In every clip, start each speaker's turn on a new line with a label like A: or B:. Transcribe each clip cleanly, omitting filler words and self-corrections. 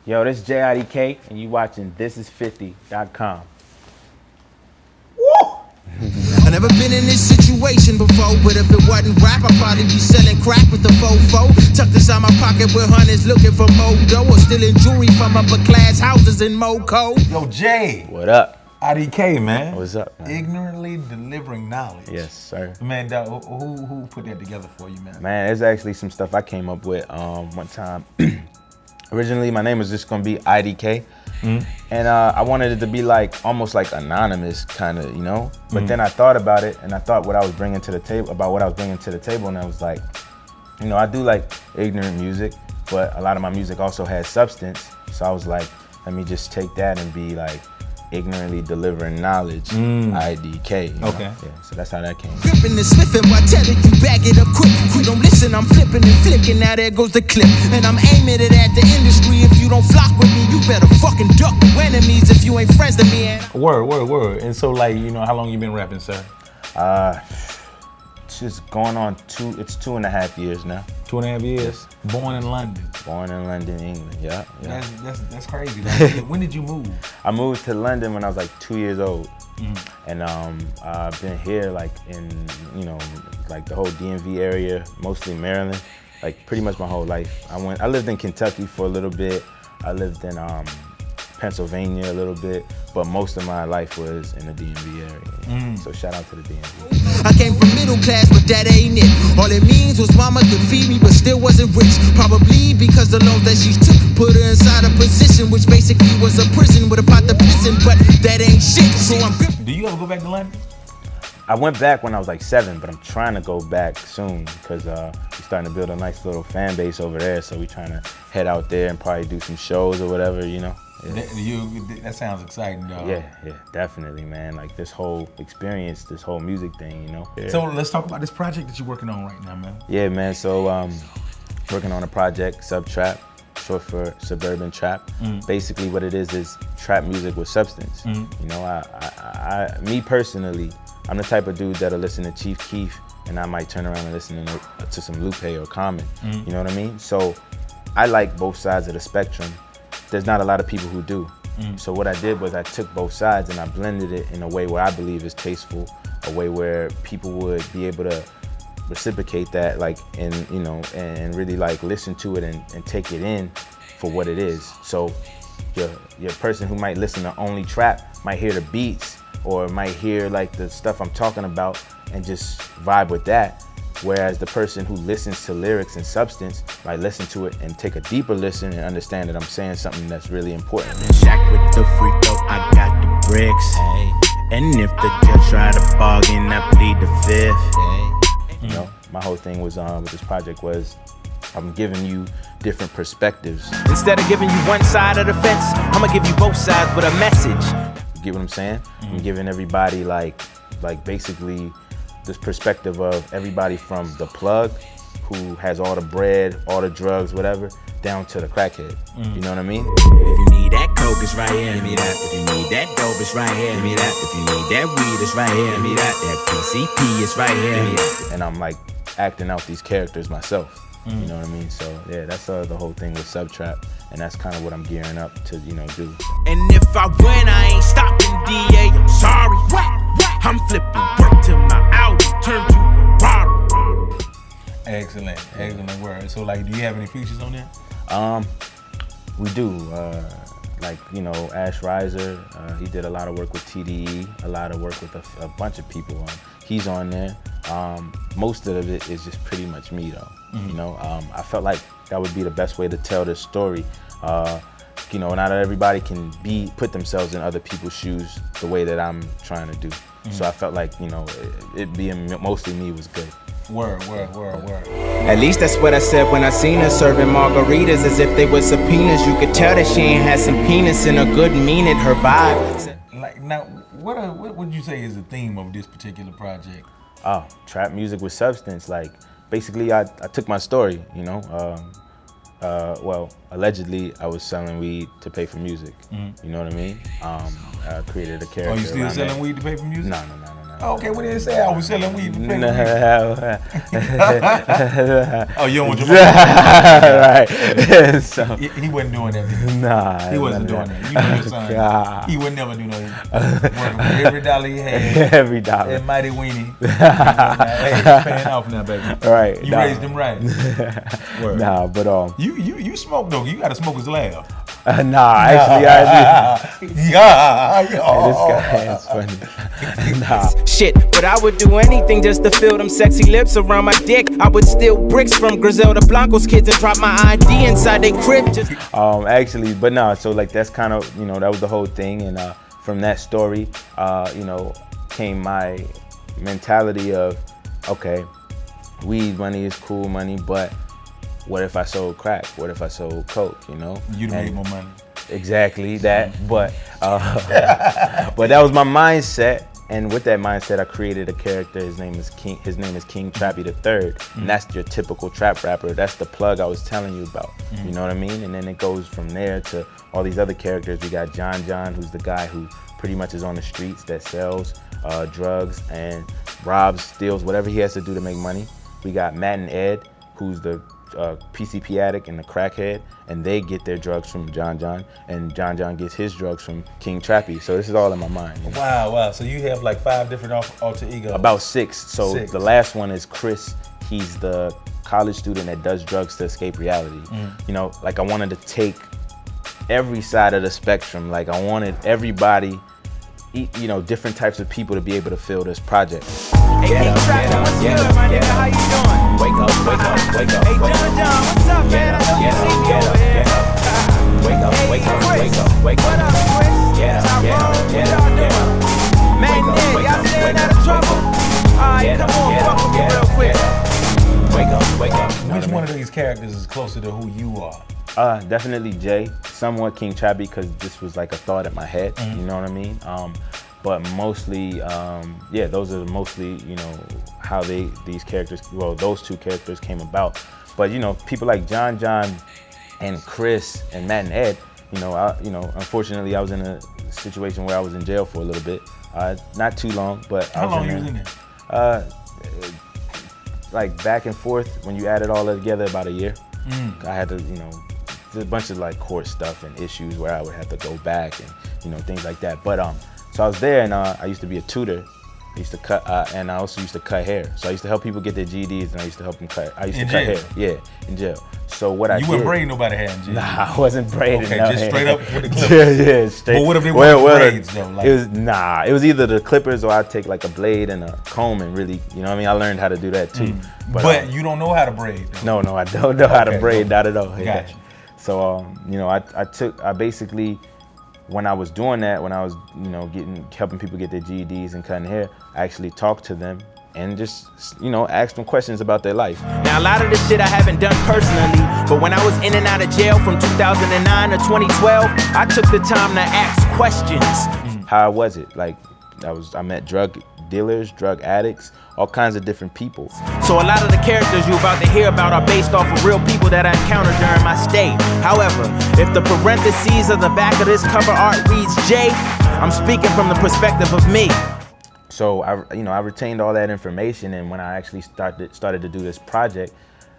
A: Yo, this is Jay IDK, and you watching Thisis50.com.
B: Woo! I never been in this situation before, but if it wasn't rap, I'd probably be selling crack with the fofo. Tucked inside my pocket with hunters looking for more dough, or stealing jewelry from upper class houses in Moco.
C: Yo, Jay.
A: What up?
C: IDK, man.
A: What's up, man?
C: Ignorantly delivering knowledge.
A: Yes, sir.
C: Man, dog, who put that together for you, man?
A: Man, there's actually some stuff I came up with one time. Originally, my name was just gonna be IDK, and I wanted it to be like almost like anonymous, kind of, you know. But then I thought about it, and I thought what I was bringing to the table, and I was like, you know, I do like ignorant music, but a lot of my music also has substance. So I was like, let me just take that and be like ignorantly delivering knowledge, IDK. You know?
C: Okay.
A: Yeah, so that's how that came.
B: Gripping and slipping while telling you back it up quick. You don't listen, I'm flipping and flicking. Now there goes the clip, and I'm aiming it at the industry. If you don't flock with me, you better fucking duck the enemies if you ain't friends to me.
C: Word. And so, like, you know, how long you been rapping, sir?
A: Just going on it's 2.5 years now.
C: 2.5 years. Born in London.
A: Born in London, England. Yeah.
C: That's crazy. Like, when did you move?
A: I moved to London when I was like 2 years old, and I've been here like in, you know, like the whole DMV area, mostly Maryland, like pretty much my whole life. I lived in Kentucky for a little bit. I lived in Pennsylvania a little bit, but most of my life was in the DMV area. So shout out to the DMV.
B: I came from middle class, but that ain't it. All it means was mama could feed me, but still wasn't rich. Probably because the loans that she took put her inside a position, which basically was a prison with a pot to piss in, but that ain't shit, so I'm gripping.
C: Do you ever go back to London?
A: I went back when I was like 7, but I'm trying to go back soon because we're starting to build a nice little fan base over there. So we're trying to head out there and probably do some shows or whatever, you know. Yeah.
C: That sounds exciting, dog.
A: Yeah, definitely, man. Like this whole experience, this whole music thing, you know. Yeah.
C: So let's talk about this project that you're working on right now, man.
A: Yeah, man. So working on a project, SubTrap, short for Suburban Trap. Basically, what it is trap music with substance. You know, me personally, I'm the type of dude that'll listen to Chief Keef, and I might turn around and listen to some Lupe or Common. You know what I mean? So I like both sides of the spectrum. There's not a lot of people who do. So what I did was I took both sides and I blended it in a way where I believe is tasteful, a way where people would be able to reciprocate that, like, and you know, and really like listen to it and take it in for what it is. So your person who might listen to only trap might hear the beats or might hear like the stuff I'm talking about and just vibe with that. Whereas the person who listens to lyrics and substance might listen to it and take a deeper listen and understand that I'm saying something that's really important.
D: Shack with the freak though, I got the bricks. And if the judge try to bargain, I plead the fifth.
A: You know, my whole thing was with this project was I'm giving you different perspectives.
D: Instead of giving you one side of the fence, I'ma give you both sides with a message.
A: You get what I'm saying? I'm giving everybody like basically this perspective of everybody from the plug who has all the bread, all the drugs, whatever, down to the crackhead. You know what I mean?
D: If you need that coke, it's right here, give me that. If you need that dope, it's right here, give me that. If you need that weed, it's right here, give me that. That PCP, it's right here, give me that.
A: And I'm like acting out these characters myself. You know what I mean? So yeah, that's the whole thing with SubTrap, and that's kind of what I'm gearing up to, you know, do.
D: And if I win, I ain't stopping, DA, I'm sorry. I'm flipping work till my Audi turn to a Rari.
C: Excellent word. So, like, do you have any features on there?
A: We do. Like, you know, Ash Riser, he did a lot of work with TDE, a lot of work with a bunch of people. He's on there. Most of it is just pretty much me, though. You know, I felt like that would be the best way to tell this story. You know, not everybody can put themselves in other people's shoes the way that I'm trying to do. So I felt like, you know, it being mostly me was good.
C: Word.
D: At least that's what I said when I seen her serving margaritas as if they were subpoenas. You could tell that she ain't had some penis in a good meaning, her vibe.
C: Like, now, what would you say is the theme of this particular project?
A: Oh, trap music with substance. Like, basically, I took my story, you know. Well, allegedly, I was selling weed to pay for music. You know what I mean? I created a character.
C: Oh, you still selling weed to pay for music?
A: No.
C: Okay, what did it say? I was selling weed. Oh, you don't want your
A: right. So,
C: he wasn't doing that.
A: Nah.
C: He wasn't doing that. You know your son. He would never do no. Working with every dollar he had.
A: Every dollar.
C: That mighty weenie. Hey, it's paying off now, baby.
A: Right.
C: You raised him right. Word.
A: Nah, but
C: You smoke though. You gotta smoke his laugh.
A: Actually I do.
C: Yeah.
A: Hey, this guy is funny. Nah.
D: Shit, but I would do anything just to feel them sexy lips around my dick. I would steal bricks from Griselda Blanco's kids and drop my ID inside their crib.
A: Actually, but no, so like that's kind of, you know, that was the whole thing. And from that story, you know, came my mentality of, okay, weed money is cool money, but what if I sold crack? What if I sold coke, you know?
C: You'd make more money.
A: Exactly that, but but that was my mindset, and with that mindset, I created a character. His name is King Trappy III, and that's your typical trap rapper. That's the plug I was telling you about. You know what I mean? And then it goes from there to all these other characters. We got John, who's the guy who pretty much is on the streets that sells drugs and robs, steals, whatever he has to do to make money. We got Matt and Ed, who's the PCP addict and the crackhead, and they get their drugs from John, and John gets his drugs from King Trappy. So this is all in my mind. You know?
C: Wow. So you have like 5 different alter egos.
A: About 6. So the last one is Chris. He's the college student that does drugs to escape reality. You know, like I wanted to take every side of the spectrum. Like I wanted everybody, you know, different types of people to be able to feel this project.
D: Hey, King Trappy, what's good, my nigga? How you doing? Wake up. Hey, John, what's up, man? I know you see me over here. Wake up. What up, Chris? Tyrone, what y'all doing? Man, y'all staying out of trouble? Alright, come on, fuck with me real quick. Wake up.
C: Which one of these characters is closer to who you are?
A: Definitely Jay, somewhat King Trappy, because this was like a thought in my head, you know what I mean? But mostly, yeah, those are mostly, you know, how these characters, well, those 2 characters came about. But, you know, people like John and Chris and Matt and Ed, you know, unfortunately I was in a situation where I was in jail for a little bit. Not too long, but
C: How long you was in there?
A: Like back and forth, when you add it all together, about a year. I had to, you know, there's a bunch of like court stuff and issues where I would have to go back and, you know, things like that. But so I was there, and I used to be a tutor. I used to cut, and I also used to cut hair. So I used to help people get their GEDs, and I used to help them cut. I used to cut hair, yeah, in jail. So what I did.
C: You weren't braiding nobody hair in jail?
A: Nah, I wasn't braiding.
C: Okay,
A: no
C: just
A: hair.
C: straight up with the clippers.
A: Yeah, straight.
C: But what if they weren't braids though? Like,
A: it was either the clippers or I'd take like a blade and a comb and really, you know what I mean? I learned how to do that too.
C: But you don't know how to braid though.
A: No, I don't know how to braid, not at all.
C: Gotcha.
A: So, you know, I basically, when I was doing that, when I was, you know, helping people get their GEDs and cutting hair, I actually talked to them and just, you know, asked them questions about their life.
D: Now, a lot of this shit I haven't done personally, but when I was in and out of jail from 2009 to 2012, I took the time to ask questions.
A: How was it? Like, I met drug dealers, drug addicts, all kinds of different people.
D: So a lot of the characters you're about to hear about are based off of real people that I encountered during my stay. However, if the parentheses of the back of this cover art reads J, I'm speaking from the perspective of me.
A: So I retained all that information, and when I actually started to do this project,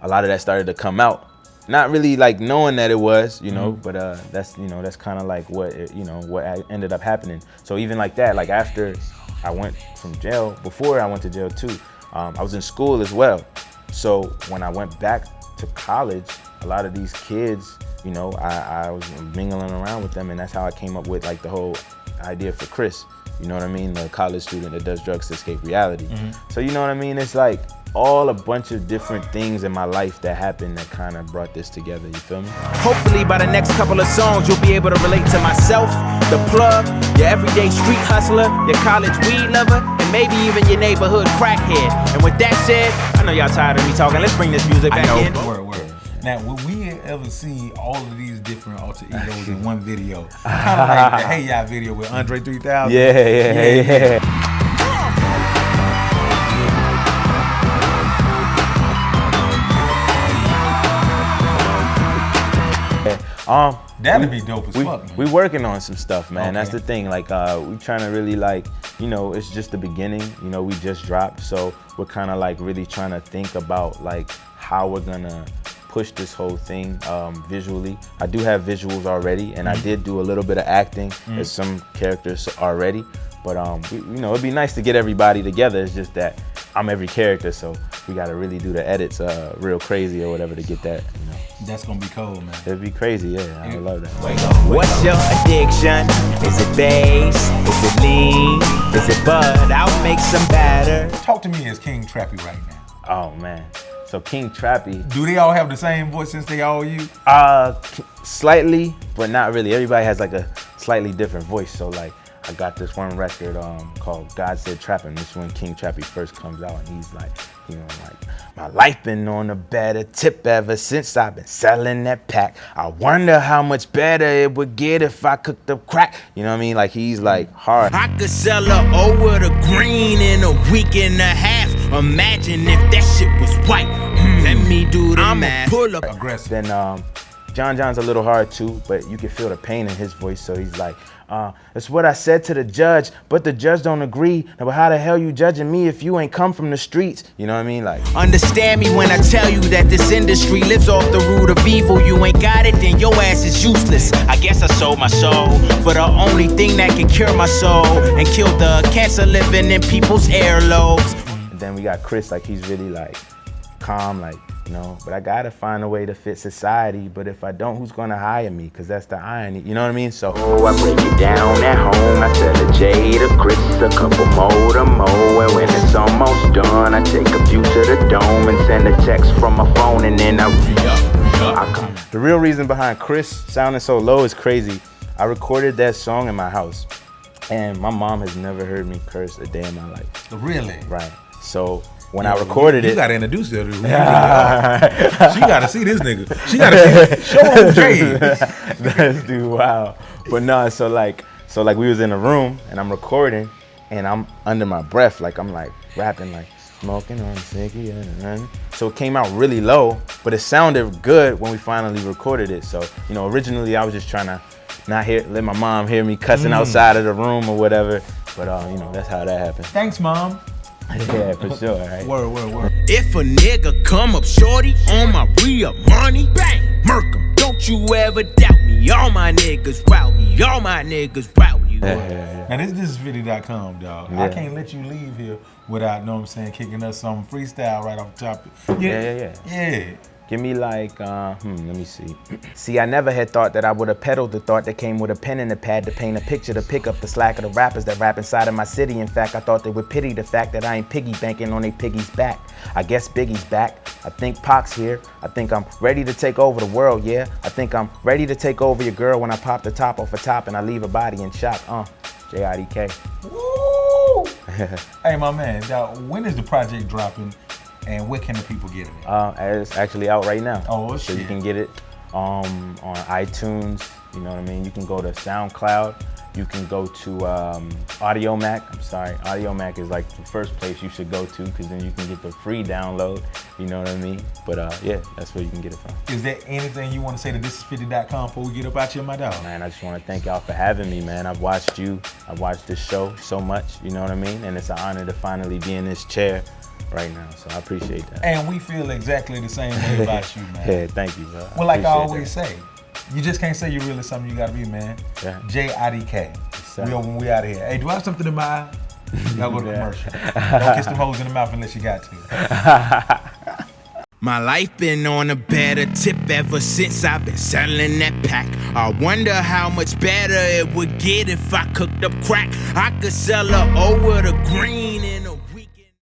A: a lot of that started to come out. Not really like knowing that it was, you know, but that's kind of like what ended up happening. So even like that, like after I went from jail, before I went to jail too, I was in school as well. So when I went back to college, a lot of these kids, you know, I was mingling around with them, and that's how I came up with like the whole idea for Chris. You know what I mean? The college student that does drugs to escape reality. So you know what I mean? It's like all a bunch of different things in my life that happened that kind of brought this together, you feel me?
D: Hopefully by the next couple of songs, you'll be able to relate to myself, the plug, your everyday street hustler, your college weed lover, and maybe even your neighborhood crackhead. And with that said, I know y'all tired of me talking. Let's bring this music back in.
C: Word. Now, will we ever see all of these different alter egos in one video? Kind of like the Hey Ya video with Andre 3000.
A: Yeah.
C: That'd be dope as fuck, man.
A: We working on some stuff, man.
C: Okay.
A: That's the thing. Like, we trying to really like, you know, it's just the beginning. You know, we just dropped, so we're kind of like really trying to think about like how we're gonna push this whole thing visually. I do have visuals already, and I did do a little bit of acting as some characters already. But you know, it'd be nice to get everybody together. It's just that I'm every character, so we gotta really do the edits real crazy or whatever to get that. You know,
C: That's gonna be cold, man.
A: it'd be crazy. Yeah, I would love that.
D: What's your addiction? Is it bass? Is it lean? Is it bud? I'll make some batter.
C: Talk to me as King Trappy right now.
A: Oh man, so King Trappy.
C: Do they all have the same voice since they all you?
A: Slightly, but not really. Everybody has like a slightly different voice. So like, I got this one record called God Said Trappin'. This is when King Trappy first comes out, and he's like, you know, like, my life been on a better tip ever since I've been selling that pack. I wonder how much better it would get if I cooked up crack. You know what I mean? Like, he's like hard.
B: I could sell her over the green in a week and a half. Imagine if that shit was white. Let me do the math. Pull up.
C: Aggressive.
A: Then John's a little hard too, but you can feel the pain in his voice. So he's like, it's what I said to the judge, but the judge don't agree. Now, but how the hell you judging me if you ain't come from the streets? You know what I mean? Like,
B: Understand me when I tell you that this industry lives off the root of evil. You ain't got it, then your ass is useless. I guess I sold my soul for the only thing that can cure my soul and kill the cancer living in people's earlobes.
A: and then we got Chris, like he's really like calm, like, you know, but I gotta find a way to fit society. But if I don't, who's gonna hire me? Cause that's the irony, you know what I mean? So
E: I break it down at home. I tell a Jay to Chris, a couple more to mow. And when it's almost done, I take a few to the dome and send a text from my phone, and then I come.
A: the real reason behind Chris sounding so low is crazy. I recorded that song in my house, and my mom has never heard me curse a day in my life.
C: Really?
A: Right. So when I recorded
C: You
A: it,
C: gotta introduce her to She gotta see this nigga. She gotta see. Show him Jay.
A: That's dude, wow. But no, so like we was in a room and I'm recording and I'm under my breath, like I'm like rapping, like smoking on sticky. So it came out really low, but it sounded good when we finally recorded it. So, you know, originally I was just trying to not let my mom hear me cussing outside of the room or whatever. But you know, that's how that happened.
C: Thanks, mom.
A: Yeah, for sure, right?
C: Word.
B: If a nigga come up shorty on my real money, bang, murk 'em. Don't you ever doubt me. All my niggas rowdy. All my niggas rowdy.
A: Yeah.
C: Now this is Thisis50.com, dog.
A: Yeah.
C: I can't let you leave here without, know what I'm saying, kicking us some freestyle right off the top. Yeah.
A: Give me like, let me see. See, I never had thought that I would have peddled the thought that came with a pen and a pad to paint a picture to pick up the slack of the rappers that rap inside of my city. In fact, I thought they would pity the fact that I ain't piggy banking on they piggy's back. I guess Biggie's back. I think Pac's here. I think I'm ready to take over the world, yeah. I think I'm ready to take over your girl when I pop the top off a top and I leave a body in shock. Jay IDK.
C: Woo! Hey, my man, now, when is the project dropping? And where can the people get it at?
A: It's actually out right now.
C: Oh,
A: so
C: shit.
A: you can get it on iTunes, you know what I mean? You can go to SoundCloud. You can go to AudioMac. I'm sorry, AudioMac is like the first place you should go to because then you can get the free download, you know what I mean? But yeah, that's where you can get it from.
C: Is there anything you want to say to Thisis50.com before we get up out here, my dog?
A: Man, I just want to thank y'all for having me, man. I've watched you. I've watched this show so much, you know what I mean? And it's an honor to finally be in this chair right now, so I appreciate that.
C: And we feel exactly the same way about you, man.
A: Yeah, thank you, bro.
C: Well, like I
A: appreciate
C: always say, you just can't say you're really something you gotta be, man.
A: Yeah.
C: Jay IDK.
A: sir.
C: We out of here. Hey, do I have something in my eye? Y'all go to
A: Yeah.
C: commercial. Don't kiss them hoes in the mouth unless you got to.
B: My life been on a better tip ever since I've been selling that pack. I wonder how much better it would get if I cooked up crack. I could sell her over the green in a week.